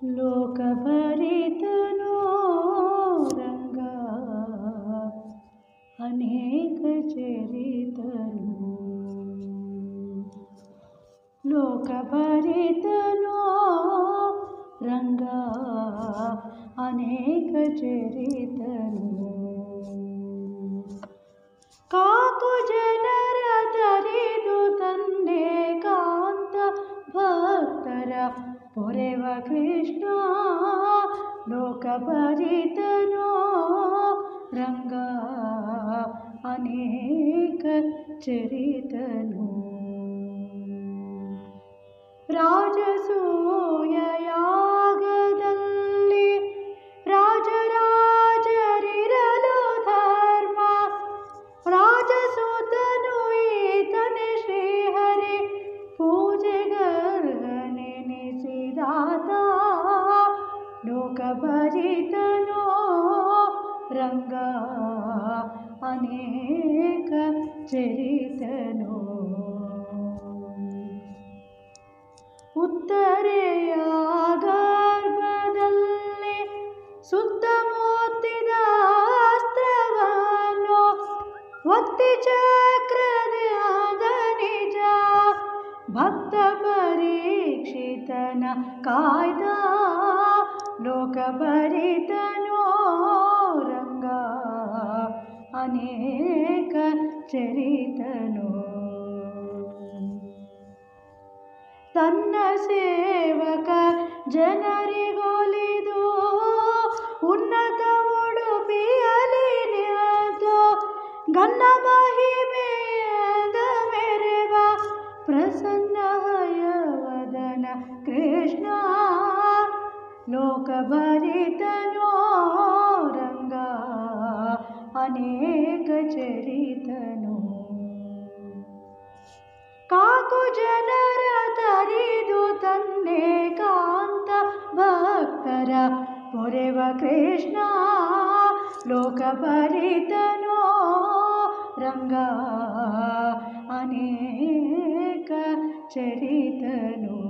ಲೋಕಭರಿತನೋ ರಂಗ ಅನೇಕ ಚರಿತನು. ಲೋಕಭರಿತನೋ ರಂಗ ಅನೇಕ ಚರಿತನು. ಕಾಕು ಜನರ ತರಿದು ತಂದೆ ಕಾಂತ ಭಕ್ತರ ಪೊರೆವ ಕೃಷ್ಣ. ಲೋಕಭರಿತನೋ ರಂಗ ಅನೇಕ ಚರಿತನು. ರಾಜಸೂಯ ಯಾಗದಲ್ಲಿ ರಾಜರಾಜರಿರಲು ಧರ್ಮ. ರಾಜಸೂತನು ಈತನೇ ಶ್ರೀಹರಿ ಪೂಜೆಗರ್ಹನೆನಿಸಿದಾತ. ಲೋಕಭರಿತನೋ ರಂಗ ಅನೇಕ ಚರಿತನು. ಉತ್ತರೆಯ ಗರ್ಭದಲ್ಲಿ ಸುತ್ತಮುತ್ತಿದ ಅಸ್ತ್ರವನ್ನು ಒತ್ತಿ ಚಕ್ರದ ನಿಜ ಭಕ್ತ ಪರೀಕ್ಷಿತನ ಕಾಯ್ದ. ಲೋಕಭರಿತನೋ ರಂಗ ಅನೇಕ ಚರಿತನು. ತನ್ನ ಸೇವಕ ಜನರಿಗೊಲಿದು ಉನ್ನತ ಉಡುಪಿಯಲಿ ನಿಂತು ಗನ್ನ ಮಹಿಮೆಯದ ಮೆರೆವ ಪ್ರಸನ್ನ ಹಯವದನ ಕೃಷ್ಣ. ಲೋಕಭರಿತನೋ ರಂಗ ಅನೇಕ ಚರಿತನು. ಕಾಕು ಜನರ ತರಿದು ತಂದೆ ಕಾಂತ ಭಕ್ತರ ಪೊರೆವ ಕೃಷ್ಣ. ಲೋಕಭರಿತನೋ ರಂಗ ಅನೇಕ ಚರಿತನು.